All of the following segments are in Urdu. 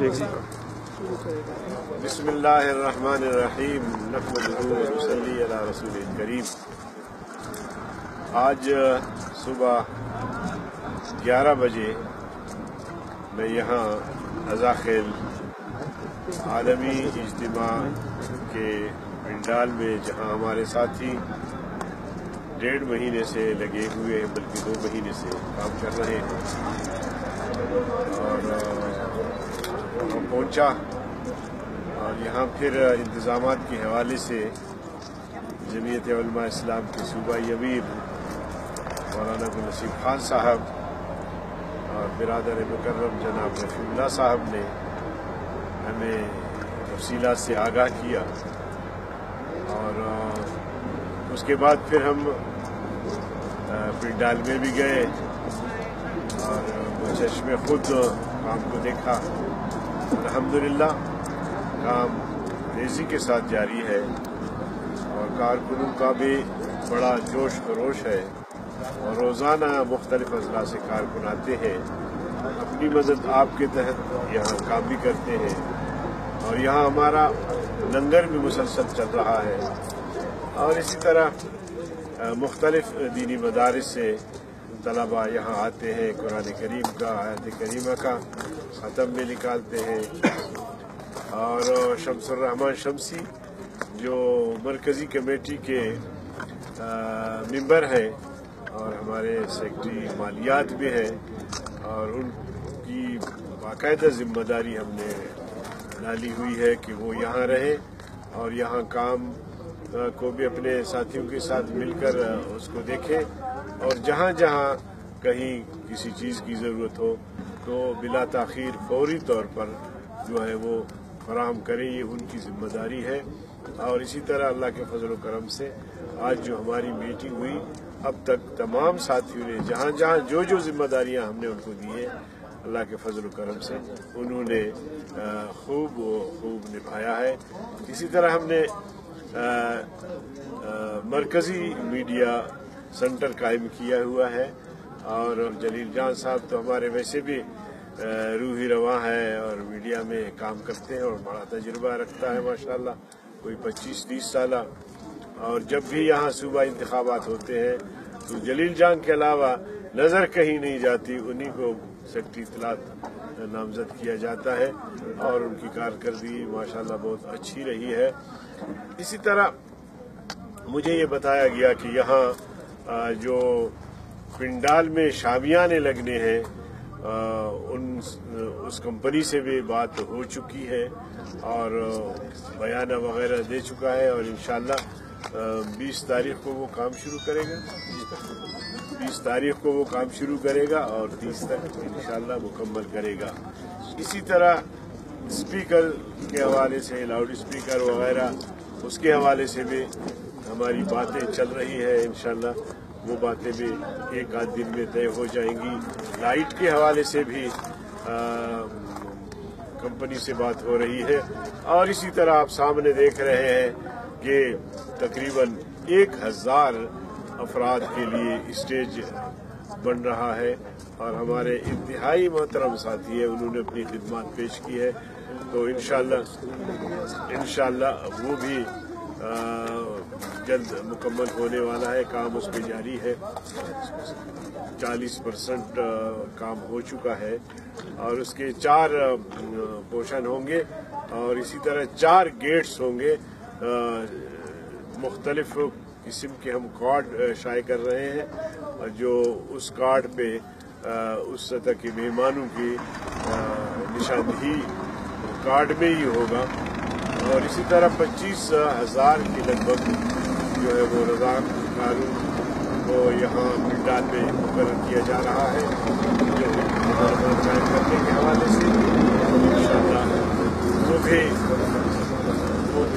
بسم اللہ الرحمن الرحیم نحمدہ و نصلی علی رسول کریم۔ آج صبح 11 بجے میں یہاں رضاخیل عالمی اجتماع کے پنڈال میں، جہاں ہمارے ساتھی 1.5 مہینے سے لگے ہوئے ہیں، بلکہ 2 مہینے سے کام کر رہے ہیں، اور پہنچا اور یہاں پھر انتظامات کے حوالے سے جمعیت علماء اسلام کے صوبائی امیر مولانا ابو نصیب خان صاحب اور برادر مکرم جناب رفیع اللہ صاحب نے ہمیں تفصیلات سے آگاہ کیا، اور اس کے بعد پھر ہم پنڈال میں بھی گئے اور چشم خود کام کو دیکھا۔ الحمدللہ کام تیزی کے ساتھ جاری ہے اور کارکنوں کا بھی بڑا جوش خروش ہے، اور روزانہ مختلف اضلاع سے کارکن آتے ہیں، اپنی مدد آپ کے تحت یہاں کام بھی کرتے ہیں، اور یہاں ہمارا لنگر بھی مسلسل چل رہا ہے، اور اسی طرح مختلف دینی مدارس سے طلباء یہاں آتے ہیں، قرآن کریم کا، آیت کریمہ کا ختم میں نکالتے ہیں، اور شمس الرحمان شمسی جو مرکزی کمیٹی کے ممبر ہیں اور ہمارے سیکرٹری مالیات بھی ہیں، اور ان کی باقاعدہ ذمہ داری ہم نے ڈالی ہوئی ہے کہ وہ یہاں رہیں اور یہاں کام کو بھی اپنے ساتھیوں کے ساتھ مل کر اس کو دیکھیں، اور جہاں جہاں کہیں کسی چیز کی ضرورت ہو تو بلا تاخیر فوری طور پر جو ہے وہ فراہم کریں، یہ ان کی ذمہ داری ہے۔ اور اسی طرح اللہ کے فضل و کرم سے آج جو ہماری میٹنگ ہوئی، اب تک تمام ساتھیوں نے جہاں جہاں جو ذمہ داریاں ہم نے ان کو دی ہیں، اللہ کے فضل و کرم سے انہوں نے خوب نبھایا ہے۔ اسی طرح ہم نے مرکزی میڈیا سینٹر قائم کیا ہوا ہے، اور جلیل جان صاحب تو ہمارے ویسے بھی روحی رواں ہے اور میڈیا میں کام کرتے ہیں اور بڑا تجربہ رکھتا ہے ماشاءاللہ، کوئی 25-30 سالہ، اور جب بھی یہاں صوبہ انتخابات ہوتے ہیں تو جلیل جان کے علاوہ نظر کہیں نہیں جاتی، انہی کو سیکرٹری اطلاعات نامزد کیا جاتا ہے، اور ان کی کارکردگی ماشاءاللہ بہت اچھی رہی ہے۔ اسی طرح مجھے یہ بتایا گیا کہ یہاں جو پنڈال میں شامیانے لگنے ہیں، اس کمپنی سے بھی بات ہو چکی ہے اور بیانہ وغیرہ دے چکا ہے، اور انشاءاللہ 20 تاریخ کو وہ کام شروع کرے گا، 20 تاریخ کو وہ کام شروع کرے گا اور 30 تک انشاءاللہ مکمل کرے گا۔ اسی طرح اسپیکر کے حوالے سے، لاؤڈ اسپیکر وغیرہ، اس کے حوالے سے بھی ہماری باتیں چل رہی ہیں، انشاءاللہ وہ باتیں بھی 1-8 دن میں طے ہو جائیں گی۔ لائٹ کے حوالے سے بھی کمپنی سے بات ہو رہی ہے، اور اسی طرح آپ سامنے دیکھ رہے ہیں کہ تقریباً 1000 افراد کے لیے اسٹیج بن رہا ہے، اور ہمارے انتہائی محترم ساتھی ہیں، انہوں نے اپنی خدمات پیش کی ہے، تو انشاءاللہ وہ بھی جلد مکمل ہونے والا ہے، کام اس پہ جاری ہے، 40% کام ہو چکا ہے، اور اس کے 4 پورشن ہوں گے، اور اسی طرح 4 گیٹس ہوں گے۔ مختلف قسم کے ہم کارڈ شائع کر رہے ہیں، اور جو اس کارڈ پہ اس سطح کے مہمانوں کی نشاندہی کارڈ میں ہی ہوگا، اور اسی طرح 25,000 کے لگ بھگ جو ہے وہ رضاکاروں کو یہاں پنڈال میں مقرر کیا جا رہا ہے، جو قائم کرنے کے حوالے سے انشاءاللہ وہ بھی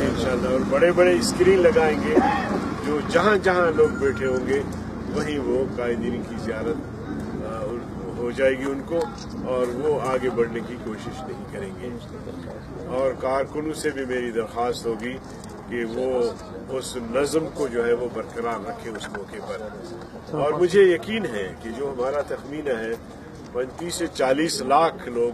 انشاءاللہ، اور بڑے بڑے اسکرین لگائیں گے، جو جہاں جہاں لوگ بیٹھے ہوں گے وہیں وہ قائدین کی زیارت ہو جائے گی ان کو، اور وہ آگے بڑھنے کی کوشش نہیں کریں گے۔ اور کارکنوں سے بھی میری درخواست ہوگی کہ وہ اس نظم کو جو ہے وہ برقرار رکھے اس موقع پر، اور مجھے یقین ہے کہ جو ہمارا تخمینہ ہے 35 سے 40 لاکھ لوگ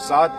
7